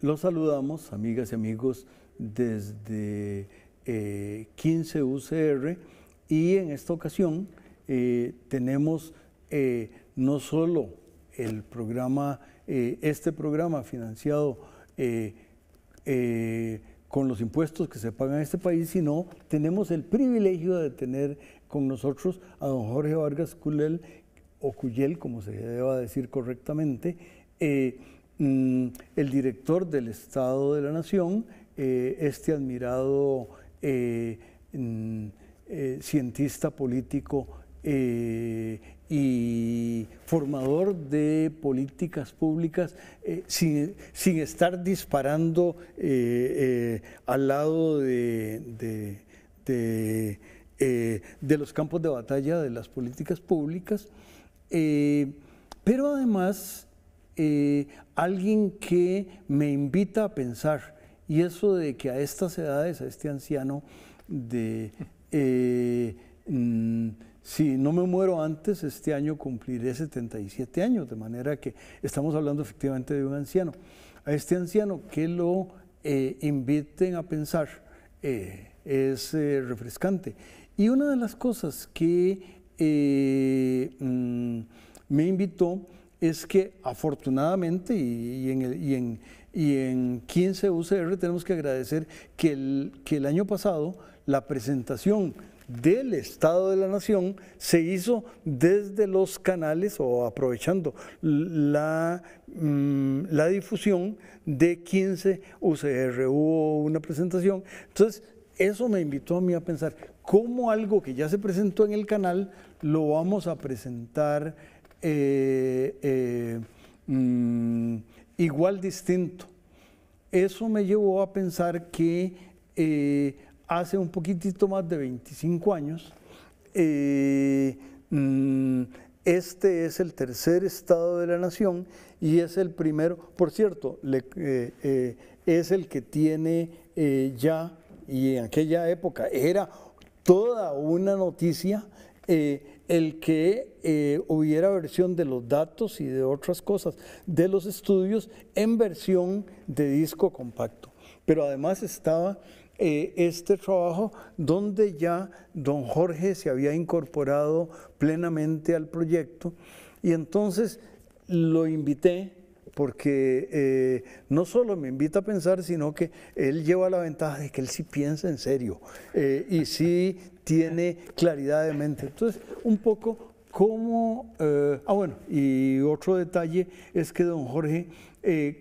Los saludamos, amigas y amigos, desde 15 UCR, y en esta ocasión tenemos no solo el programa, este programa financiado con los impuestos que se pagan en este país, sino tenemos el privilegio de tener con nosotros a don Jorge Vargas Culel, o Cuyel, como se deba decir correctamente, el director del Estado de la Nación, este admirado cientista político y formador de políticas públicas, sin estar disparando al lado de los campos de batalla de las políticas públicas, pero además alguien que me invita a pensar, y eso de que a estas edades, a este anciano, si no me muero antes, este año cumpliré 77 años, de manera que estamos hablando efectivamente de un anciano. A este anciano que lo inviten a pensar es refrescante. Y una de las cosas que me invitó es que afortunadamente y en 15 UCR tenemos que agradecer que el año pasado la presentación del Estado de la Nación se hizo desde los canales, o aprovechando la difusión de 15 UCR. Hubo una presentación, entonces eso me invitó a mí a pensar cómo algo que ya se presentó en el canal lo vamos a presentar igual distinto. Eso me llevó a pensar que hace un poquitito más de 25 años, este es el tercer Estado de la Nación y es el primero, por cierto, es el que tiene ya, y en aquella época era toda una noticia, el que hubiera versión de los datos y de otras cosas de los estudios en versión de disco compacto. Pero además estaba este trabajo donde ya don Jorge se había incorporado plenamente al proyecto, y entonces lo invité porque no solo me invita a pensar, sino que él lleva la ventaja de que él sí piensa en serio y sí tiene claridad de mente. Entonces, un poco como... bueno, y otro detalle es que don Jorge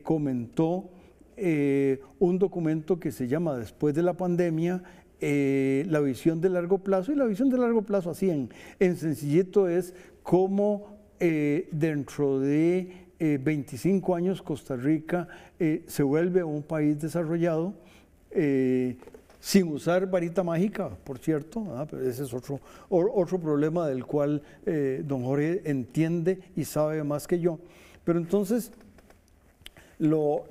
comentó un documento que se llama Después de la pandemia, la visión de largo plazo, y la visión de largo plazo, así en sencillito, es cómo dentro de 25 años Costa Rica se vuelve un país desarrollado, sin usar varita mágica, por cierto, pero ese es otro problema del cual don Jorge entiende y sabe más que yo. Pero entonces lo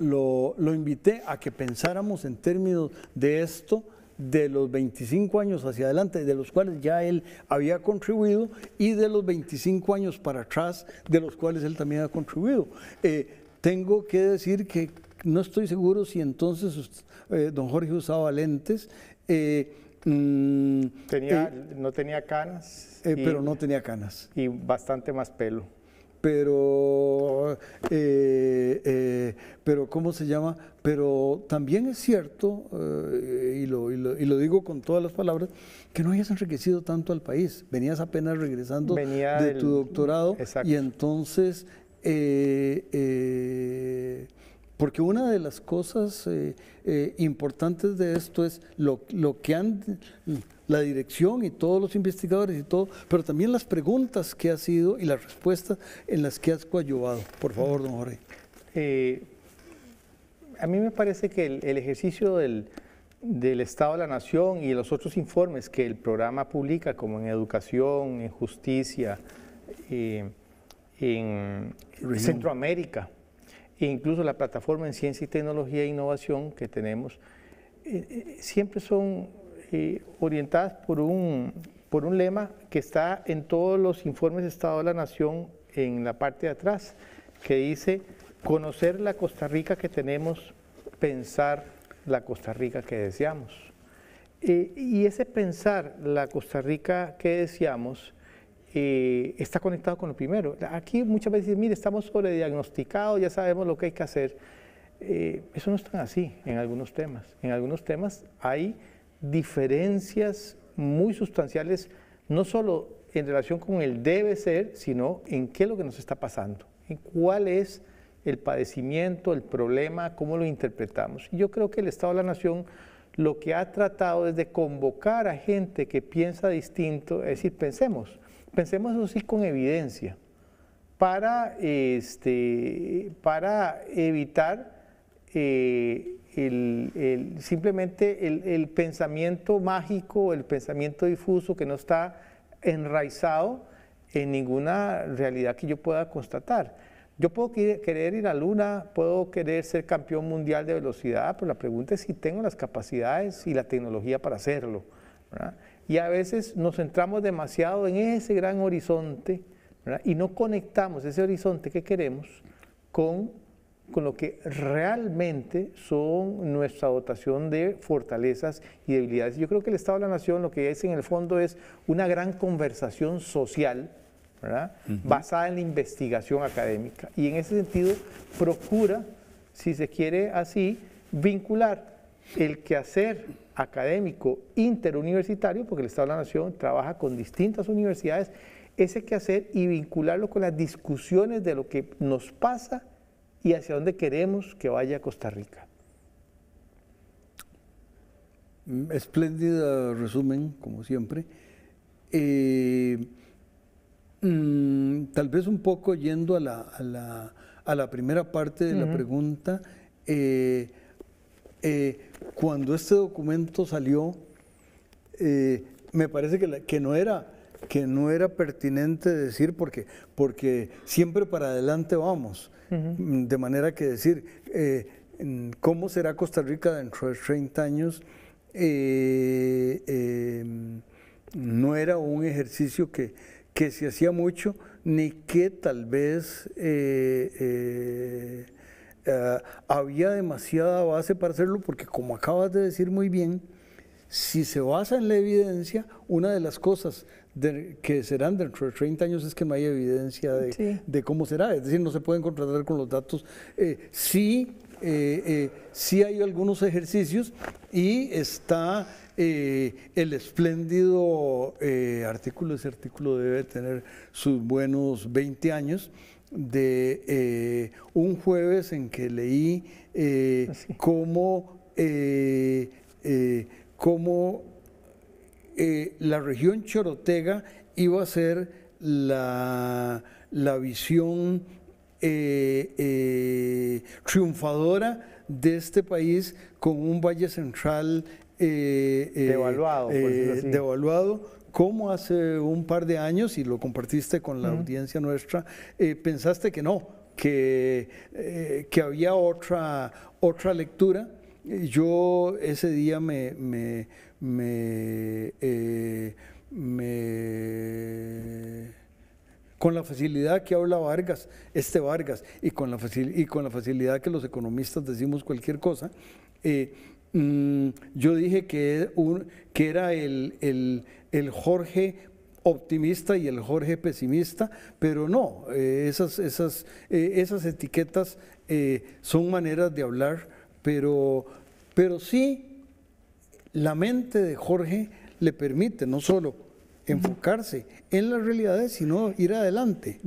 invité a que pensáramos en términos de esto, de los 25 años hacia adelante, de los cuales ya él había contribuido, y de los 25 años para atrás, de los cuales él también ha contribuido. Tengo que decir que no estoy seguro si entonces don Jorge usaba lentes. No tenía canas. Pero no tenía canas. Y bastante más pelo. Pero ¿cómo se llama? Pero también es cierto, y lo digo con todas las palabras, que no hayas enriquecido tanto al país. Venías apenas regresando de tu doctorado. Exacto. Y entonces, porque una de las cosas importantes de esto es lo que la dirección y todos los investigadores y todo, pero también las preguntas que has sido y las respuestas en las que has coadyuvado. Por favor, don Jorge. A mí me parece que el ejercicio del del Estado de la Nación y los otros informes que el programa publica, como en educación, en justicia, en Centroamérica, e incluso la plataforma en ciencia y tecnología e innovación que tenemos, siempre son orientadas por un lema que está en todos los informes de Estado de la Nación en la parte de atrás, que dice: conocer la Costa Rica que tenemos, pensar la Costa Rica que deseamos. Y ese pensar la Costa Rica que deseamos está conectado con lo primero. Aquí muchas veces dicen: mire, estamos sobrediagnosticados, ya sabemos lo que hay que hacer. Eso no es tan así en algunos temas. En algunos temas hay diferencias muy sustanciales, no solo en relación con el debe ser, sino en qué es lo que nos está pasando, en cuál es el padecimiento, el problema, cómo lo interpretamos. Y yo creo que el Estado de la Nación lo que ha tratado es de convocar a gente que piensa distinto, es decir, pensemos eso sí con evidencia, para evitar simplemente el pensamiento mágico, el pensamiento difuso que no está enraizado en ninguna realidad que yo pueda constatar. Yo puedo querer ir a la Luna, puedo querer ser campeón mundial de velocidad, pero la pregunta es si tengo las capacidades y la tecnología para hacerlo, ¿verdad? Y a veces nos centramos demasiado en ese gran horizonte, ¿verdad? Y no conectamos ese horizonte que queremos con lo que realmente son nuestra dotación de fortalezas y debilidades. Yo creo que el Estado de la Nación lo que es en el fondo es una gran conversación social, ¿verdad? Basada en la investigación académica, y en ese sentido procura, si se quiere así, vincular el quehacer académico interuniversitario, porque el Estado de la Nación trabaja con distintas universidades, ese quehacer, y vincularlo con las discusiones de lo que nos pasa y hacia dónde queremos que vaya Costa Rica. Espléndida resumen, como siempre. Tal vez un poco yendo a la primera parte de la pregunta, cuando este documento salió, me parece que no era pertinente decir, porque siempre para adelante vamos, de manera que decir cómo será Costa Rica dentro de 30 años no era un ejercicio que se hacía mucho, ni que tal vez había demasiada base para hacerlo, porque como acabas de decir muy bien, si se basa en la evidencia, una de las cosas que serán dentro de 30 años es que no hay evidencia de cómo será, es decir, no se pueden contratar con los datos. Sí hay algunos ejercicios, y está el espléndido artículo. Ese artículo debe tener sus buenos 20 años, de un jueves en que leí cómo la región chorotega iba a ser la visión triunfadora de este país, con un valle central devaluado, como hace un par de años, y lo compartiste con la audiencia nuestra, pensaste que no, que había otra lectura. Yo ese día con la facilidad que habla Vargas, y con la facilidad que los economistas decimos cualquier cosa, yo dije que era el Jorge optimista y el Jorge pesimista, pero no, esas etiquetas son maneras de hablar, pero sí la mente de Jorge le permite no solo enfocarse en las realidades, sino ir adelante.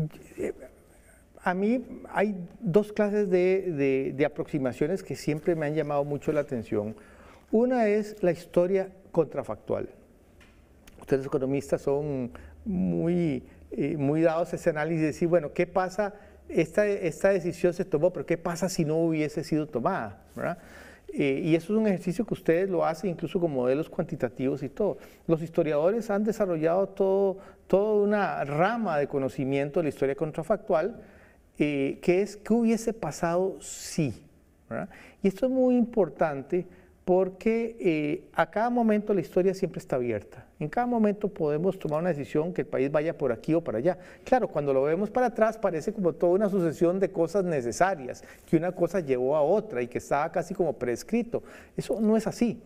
A mí hay dos clases de aproximaciones que siempre me han llamado mucho la atención. Una es la historia contrafactual. Ustedes economistas son muy dados a ese análisis de decir, bueno, ¿qué pasa? Esta decisión se tomó, pero ¿qué pasa si no hubiese sido tomada? ¿Verdad? Y eso es un ejercicio que ustedes lo hacen incluso con modelos cuantitativos y todo. Los historiadores han desarrollado toda una rama de conocimiento de la historia contrafactual, que es qué hubiese pasado si, ¿verdad? Y esto es muy importante porque a cada momento la historia siempre está abierta. En cada momento podemos tomar una decisión que el país vaya por aquí o para allá. Claro, cuando lo vemos para atrás parece como toda una sucesión de cosas necesarias, que una cosa llevó a otra y que estaba casi como prescrito. Eso no es así.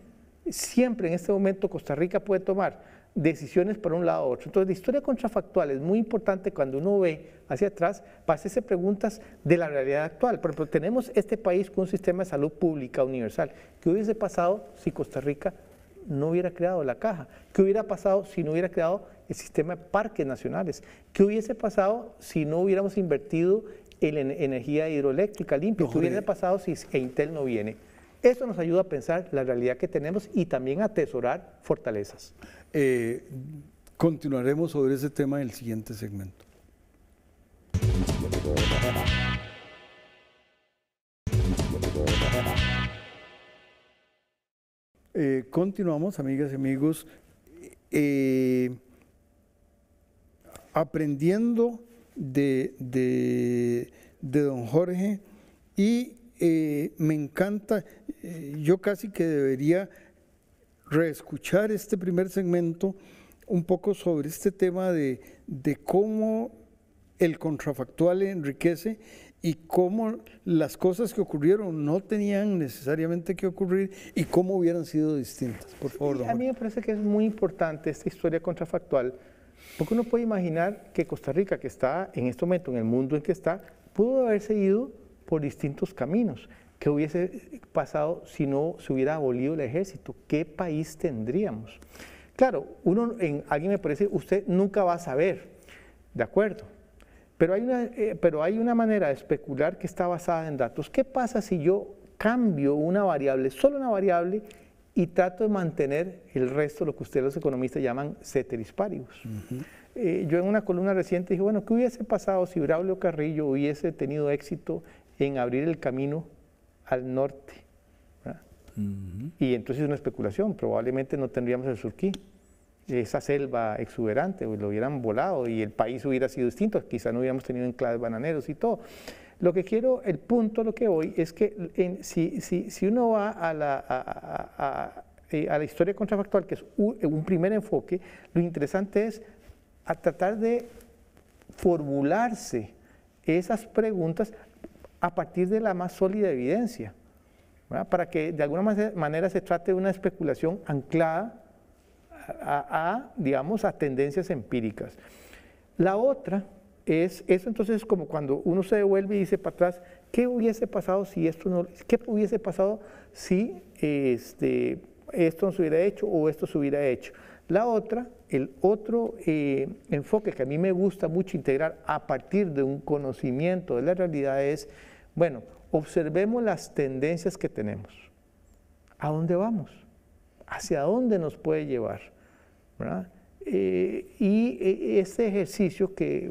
Siempre en este momento Costa Rica puede tomar decisiones para un lado u otro. Entonces la historia contrafactual es muy importante cuando uno ve hacia atrás para hacerse preguntas de la realidad actual. Por ejemplo, tenemos este país con un sistema de salud pública universal. ¿Qué hubiese pasado si Costa Rica no hubiera creado la caja? ¿Qué hubiera pasado si no hubiera creado el sistema de parques nacionales? ¿Qué hubiese pasado si no hubiéramos invertido en energía hidroeléctrica limpia? ¿Qué hubiera pasado si Intel no viene? Eso nos ayuda a pensar la realidad que tenemos y también a atesorar fortalezas. Continuaremos sobre ese tema en el siguiente segmento. Continuamos, amigas y amigos, aprendiendo de don Jorge, y me encanta, yo casi que debería reescuchar este primer segmento un poco sobre este tema de cómo el contrafactual enriquece y cómo las cosas que ocurrieron no tenían necesariamente que ocurrir y cómo hubieran sido distintas. Por favor, don a mí me parece que es muy importante esta historia contrafactual, porque uno puede imaginar que Costa Rica, que está en este momento en el mundo en que está, pudo haberse ido por distintos caminos. ¿Qué hubiese pasado si no se hubiera abolido el ejército? ¿Qué país tendríamos? Claro, alguien me parece, usted nunca va a saber, ¿de acuerdo? Pero hay una manera de especular que está basada en datos. ¿Qué pasa si yo cambio una variable, solo una variable, y trato de mantener el resto, lo que ustedes los economistas llaman ceteris paribus? Yo en una columna reciente dije, bueno, ¿qué hubiese pasado si Braulio Carrillo hubiese tenido éxito en abrir el camino al norte? Y entonces es una especulación, probablemente no tendríamos el Surquí, esa selva exuberante, lo hubieran volado y el país hubiera sido distinto, quizá no hubiéramos tenido enclaves bananeros y todo. Lo que quiero, el punto, lo que voy, es que si uno va a la historia contrafactual, que es un primer enfoque, lo interesante es a tratar de formularse esas preguntas a partir de la más sólida evidencia, ¿verdad? Para que de alguna manera se trate de una especulación anclada digamos, a tendencias empíricas. La otra es, eso entonces es como cuando uno se devuelve y dice para atrás, ¿qué hubiese pasado si esto no, qué hubiese pasado si esto no se hubiera hecho o esto se hubiera hecho? La otra, el otro enfoque que a mí me gusta mucho integrar a partir de un conocimiento de la realidad es, bueno, observemos las tendencias que tenemos. ¿A dónde vamos? ¿Hacia dónde nos puede llevar? ¿Verdad? Y este ejercicio que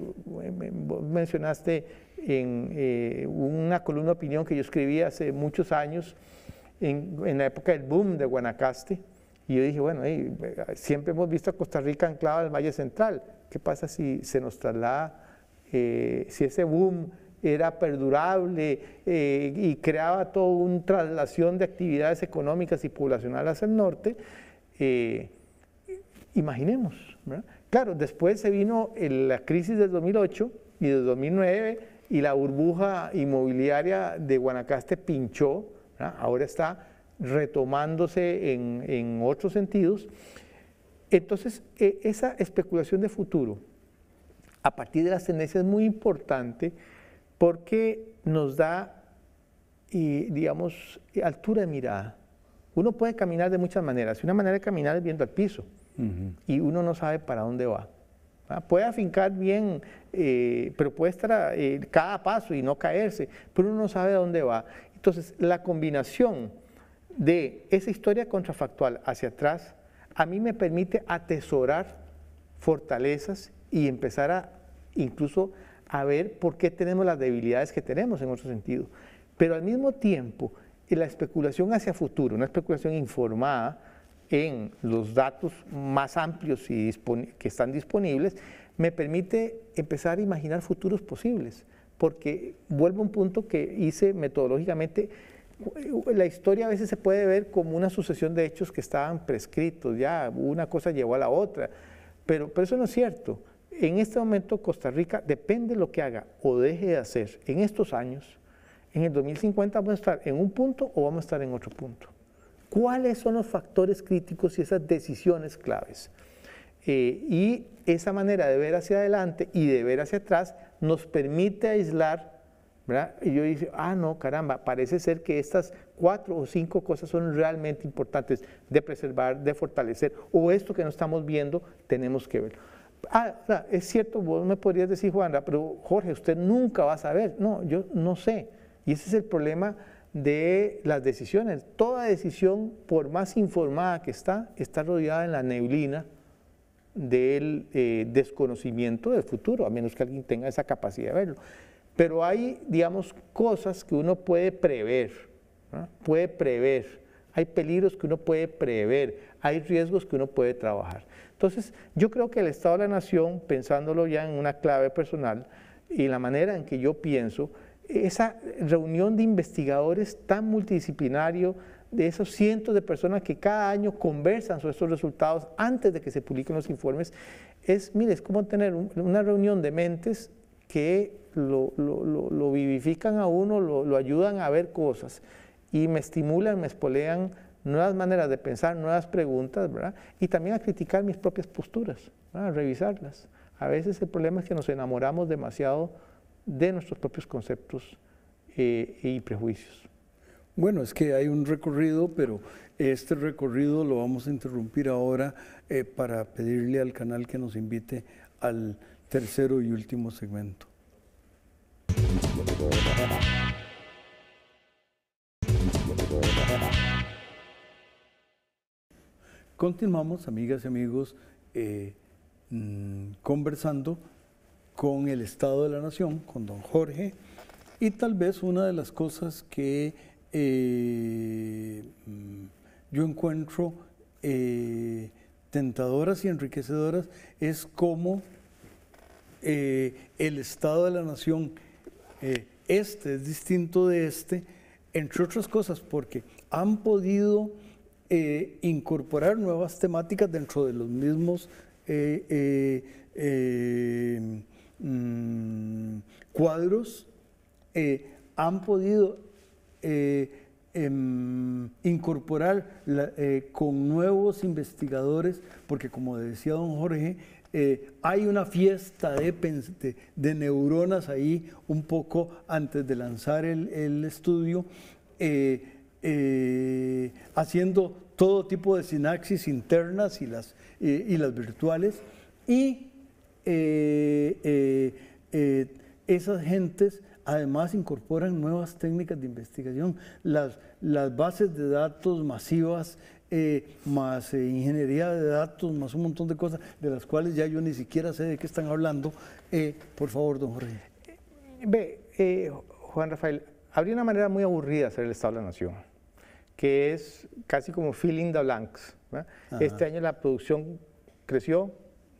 mencionaste en una columna de opinión que yo escribí hace muchos años, en la época del boom de Guanacaste, y yo dije, bueno, siempre hemos visto a Costa Rica anclada al Valle Central. ¿Qué pasa si se nos traslada, si ese boom era perdurable y creaba toda una traslación de actividades económicas y poblacionales hacia el norte? Imaginemos, ¿verdad? Claro, después se vino la crisis del 2008 y del 2009 y la burbuja inmobiliaria de Guanacaste pinchó, ¿verdad? Ahora está retomándose en otros sentidos. Entonces, esa especulación de futuro a partir de las tendencias es muy importante porque nos da, digamos, altura de mirada. Uno puede caminar de muchas maneras. Una manera de caminar es viendo al piso y uno no sabe para dónde va. Puede afincar bien, pero puede estar cada paso y no caerse, pero uno no sabe a dónde va. Entonces, la combinación de esa historia contrafactual hacia atrás, a mí me permite atesorar fortalezas y empezar incluso a ver por qué tenemos las debilidades que tenemos en otro sentido. Pero al mismo tiempo, la especulación hacia futuro, una especulación informada en los datos más amplios y que están disponibles, me permite empezar a imaginar futuros posibles, porque vuelvo a un punto que hice metodológicamente. La historia a veces se puede ver como una sucesión de hechos que estaban prescritos, ya una cosa llevó a la otra, pero eso no es cierto. En este momento Costa Rica, depende de lo que haga o deje de hacer en estos años, en el 2050 vamos a estar en un punto o vamos a estar en otro punto. ¿Cuáles son los factores críticos y esas decisiones claves? Y esa manera de ver hacia adelante y de ver hacia atrás nos permite aislar, ¿verdad? Y yo dije, no, caramba, parece ser que estas 4 o 5 cosas son realmente importantes de preservar, de fortalecer, o esto que no estamos viendo, tenemos que verlo. Es cierto, vos me podrías decir, Juana, pero Jorge, usted nunca va a saber. No, yo no sé. Y ese es el problema de las decisiones. Toda decisión, por más informada que está rodeada en la neblina del desconocimiento del futuro, a menos que alguien tenga esa capacidad de verlo. Pero hay, digamos, cosas que uno puede prever, ¿no? Puede prever, hay peligros que uno puede prever, hay riesgos que uno puede trabajar. Entonces, yo creo que el Estado de la Nación, pensándolo ya en una clave personal y la manera en que yo pienso, esa reunión de investigadores tan multidisciplinario, de esos cientos de personas que cada año conversan sobre estos resultados antes de que se publiquen los informes, mire, es como tener una reunión de mentes que lo vivifican a uno, lo ayudan a ver cosas y me estimulan, me espolean nuevas maneras de pensar, nuevas preguntas, ¿verdad? Y también a criticar mis propias posturas, ¿verdad? A revisarlas. A veces el problema es que nos enamoramos demasiado de nuestros propios conceptos y prejuicios. Bueno, es que hay un recorrido, pero este recorrido lo vamos a interrumpir ahora para pedirle al canal que nos invite al tercero y último segmento. Continuamos, amigas y amigos, conversando con el Estado de la Nación, con don Jorge, y tal vez una de las cosas que yo encuentro tentadoras y enriquecedoras es cómo el Estado de la Nación, es distinto de entre otras cosas porque han podido incorporar nuevas temáticas dentro de los mismos cuadros, han podido incorporar con nuevos investigadores, porque como decía don Jorge, hay una fiesta de neuronas ahí un poco antes de lanzar el estudio, haciendo todo tipo de sinapsis internas y las virtuales, y esas gentes además incorporan nuevas técnicas de investigación, las bases de datos masivas, más ingeniería de datos, más un montón de cosas de las cuales ya yo ni siquiera sé de qué están hablando. Por favor, don Jorge. Juan Rafael, habría una manera muy aburrida de hacer el Estado de la Nación, que es casi como fill in the blanks, ¿verdad? Este año la producción creció,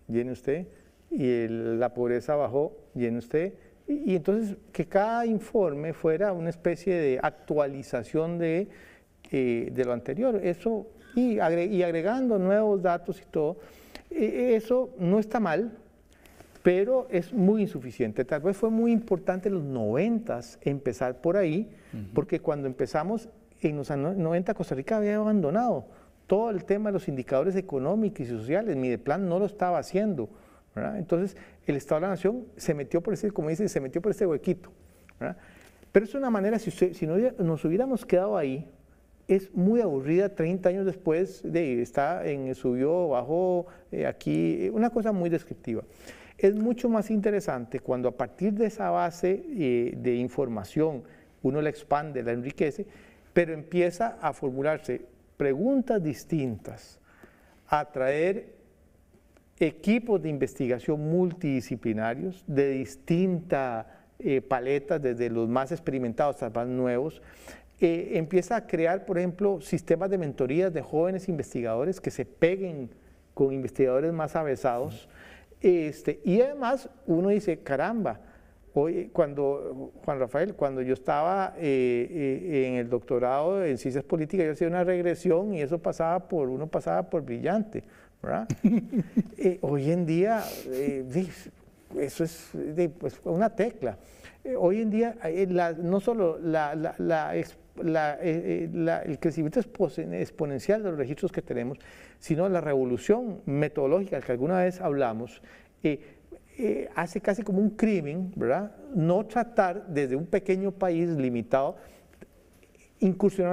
llene usted, y la pobreza bajó, llene usted, y entonces que cada informe fuera una especie de actualización de lo anterior, eso, y agregando nuevos datos y todo, eso no está mal, pero es muy insuficiente. Tal vez fue muy importante en los 90s empezar por ahí, porque cuando empezamos en los años 90 Costa Rica había abandonado todo el tema de los indicadores económicos y sociales, Mideplan no lo estaba haciendo, ¿verdad? Entonces el Estado de la Nación se metió por ese, como dice, se metió por ese huequito, ¿verdad? Pero es una manera, si no nos hubiéramos quedado ahí, es muy aburrida 30 años después subió, bajó, aquí, una cosa muy descriptiva. Es mucho más interesante cuando a partir de esa base de información uno la expande, la enriquece, pero empieza a formularse preguntas distintas, a traer equipos de investigación multidisciplinarios de distinta paletas, desde los más experimentados hasta los más nuevos, empieza a crear, por ejemplo, sistemas de mentorías de jóvenes investigadores que se peguen con investigadores más avesados. Y además uno dice, caramba, hoy, Juan Rafael, cuando yo estaba en el doctorado en ciencias políticas, yo hacía una regresión y eso uno pasaba por brillante, ¿verdad? Hoy en día, eso es pues, una tecla. Hoy en día, no solo el crecimiento exponencial de los registros que tenemos, sino la revolución metodológica que alguna vez hablamos, hace casi como un crimen, ¿verdad? No tratar desde un pequeño país limitado, incursionar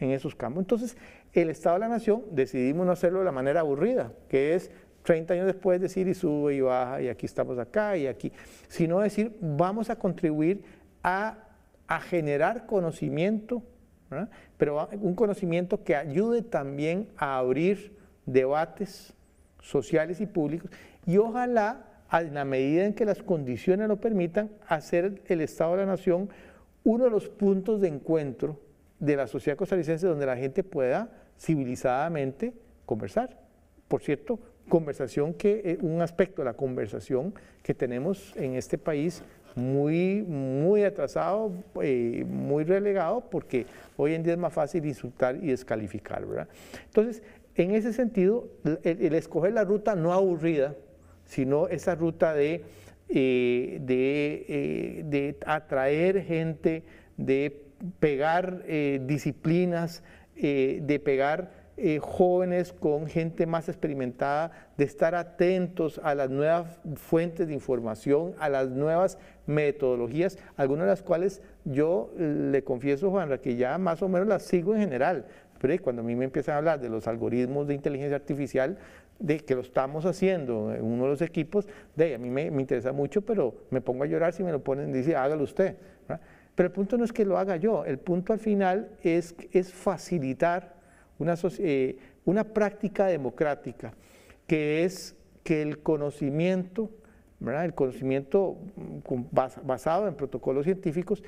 en esos campos. Entonces, el Estado de la Nación decidimos no hacerlo de la manera aburrida, que es 30 años después decir y sube y baja y aquí estamos acá y aquí, sino decir vamos a contribuir a generar conocimiento, ¿verdad? Pero un conocimiento que ayude también a abrir debates sociales y públicos y ojalá, en la medida en que las condiciones lo permitan, hacer el Estado de la Nación uno de los puntos de encuentro de la sociedad costarricense donde la gente pueda civilizadamente conversar. Por cierto, un aspecto de la conversación que tenemos en este país muy atrasado, muy relegado, porque hoy en día es más fácil insultar y descalificar, ¿verdad? Entonces, en ese sentido, el escoger la ruta no aburrida, sino esa ruta de atraer gente, de pegar disciplinas, de pegar jóvenes con gente más experimentada, de estar atentos a las nuevas fuentes de información, a las nuevas metodologías, algunas de las cuales yo le confieso, Juanra, que ya más o menos las sigo en general, pero cuando a mí me empiezan a hablar de los algoritmos de inteligencia artificial, de que lo estamos haciendo en uno de los equipos, a mí me interesa mucho, pero me pongo a llorar si me lo ponen y dice, hágalo usted, ¿verdad? Pero el punto no es que lo haga yo, el punto al final es facilitar una práctica democrática, que es que el conocimiento, ¿verdad? El conocimiento basado en protocolos científicos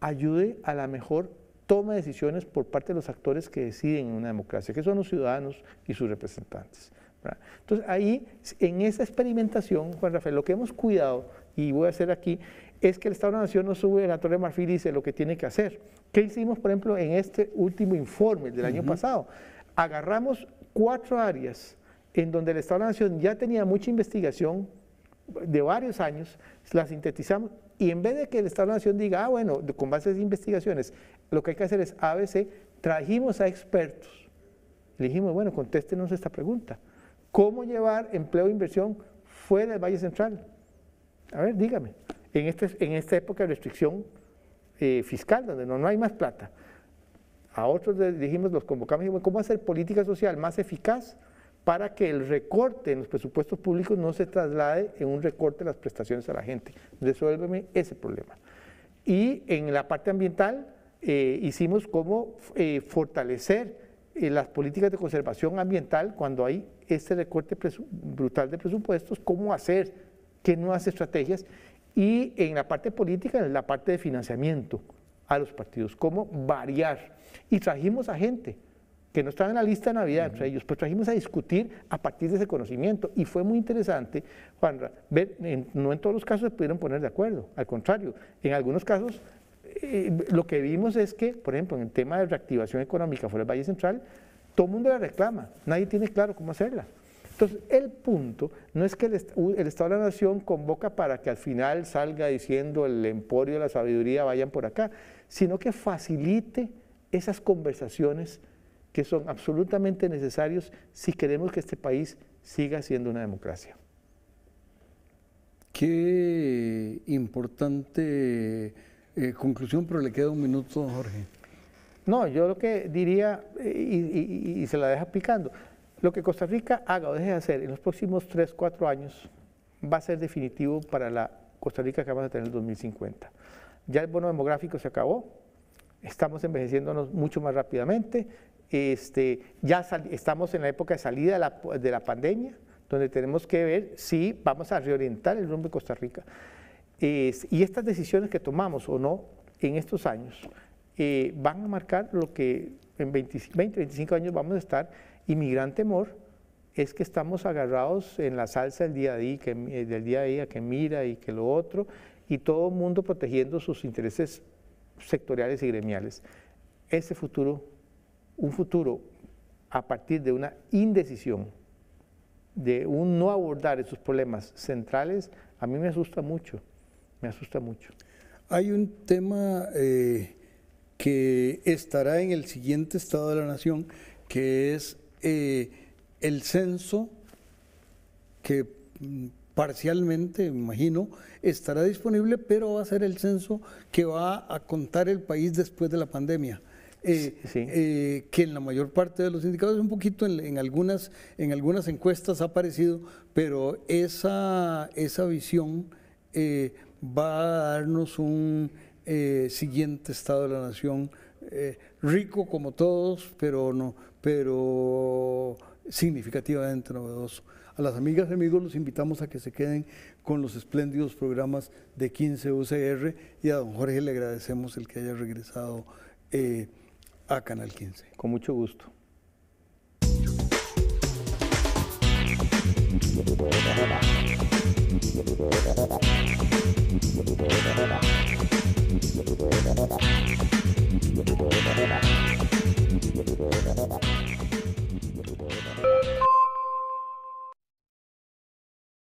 ayude a la mejor toma de decisiones por parte de los actores que deciden en una democracia, que son los ciudadanos y sus representantes, ¿verdad? Entonces ahí, en esa experimentación, Juan Rafael, lo que hemos cuidado, y voy a hacer aquí, es que el Estado de la Nación no sube a la Torre de Marfil y dice lo que tiene que hacer. ¿Qué hicimos, por ejemplo, en este último informe del año pasado? Agarramos 4 áreas en donde el Estado de la Nación ya tenía mucha investigación de varios años, la sintetizamos y en vez de que el Estado de la Nación diga, bueno, con base a esas investigaciones, lo que hay que hacer es ABC, trajimos a expertos. Le dijimos, bueno, contéstenos esta pregunta. ¿Cómo llevar empleo e inversión fuera del Valle Central? A ver, dígame. En esta época de restricción fiscal, donde no hay más plata. A otros les dijimos, los convocamos y dijimos, ¿cómo hacer política social más eficaz para que el recorte en los presupuestos públicos no se traslade en un recorte de las prestaciones a la gente? Resuélveme ese problema. Y en la parte ambiental hicimos cómo fortalecer las políticas de conservación ambiental cuando hay este recorte brutal de presupuestos, cómo hacer, qué nuevas estrategias. Y en la parte política, en la parte de financiamiento a los partidos, cómo variar. Y trajimos a gente que no estaba en la lista de Navidad entre ellos, pero trajimos a discutir a partir de ese conocimiento. Y fue muy interesante, Juanra, ver, no en todos los casos se pudieron poner de acuerdo, al contrario, en algunos casos lo que vimos es que, por ejemplo, en el tema de reactivación económica fuera del Valle Central, todo el mundo la reclama, nadie tiene claro cómo hacerla. Entonces, el punto no es que el Estado de la Nación convoca para que al final salga diciendo el emporio de la sabiduría vayan por acá, sino que facilite esas conversaciones que son absolutamente necesarios si queremos que este país siga siendo una democracia. Qué importante conclusión, pero le queda un minuto, Jorge. No, yo lo que diría, y se la deja picando, lo que Costa Rica haga o deje de hacer en los próximos 3, 4 años va a ser definitivo para la Costa Rica que vamos a tener en el 2050. Ya el bono demográfico se acabó, estamos envejeciéndonos mucho más rápidamente, ya estamos en la época de salida de la pandemia, donde tenemos que ver si vamos a reorientar el rumbo de Costa Rica. Y estas decisiones que tomamos o no en estos años van a marcar lo que en 20, 25 años vamos a estar, y mi gran temor es que estamos agarrados en la salsa del día a día, que mira y que lo otro, y todo el mundo protegiendo sus intereses sectoriales y gremiales. Ese futuro, un futuro a partir de una indecisión, de un no abordar esos problemas centrales, a mí me asusta mucho, me asusta mucho. Hay un tema que estará en el siguiente Estado de la Nación, que es el censo, que parcialmente, me imagino, estará disponible, pero va a ser el censo que va a contar el país después de la pandemia. Que en la mayor parte de los indicadores, un poquito en algunas encuestas ha aparecido, pero esa visión va a darnos un siguiente Estado de la Nación rico como todos, pero significativamente novedoso. A las amigas y amigos los invitamos a que se queden con los espléndidos programas de 15 UCR, y a don Jorge le agradecemos el que haya regresado a Canal 15. Con mucho gusto.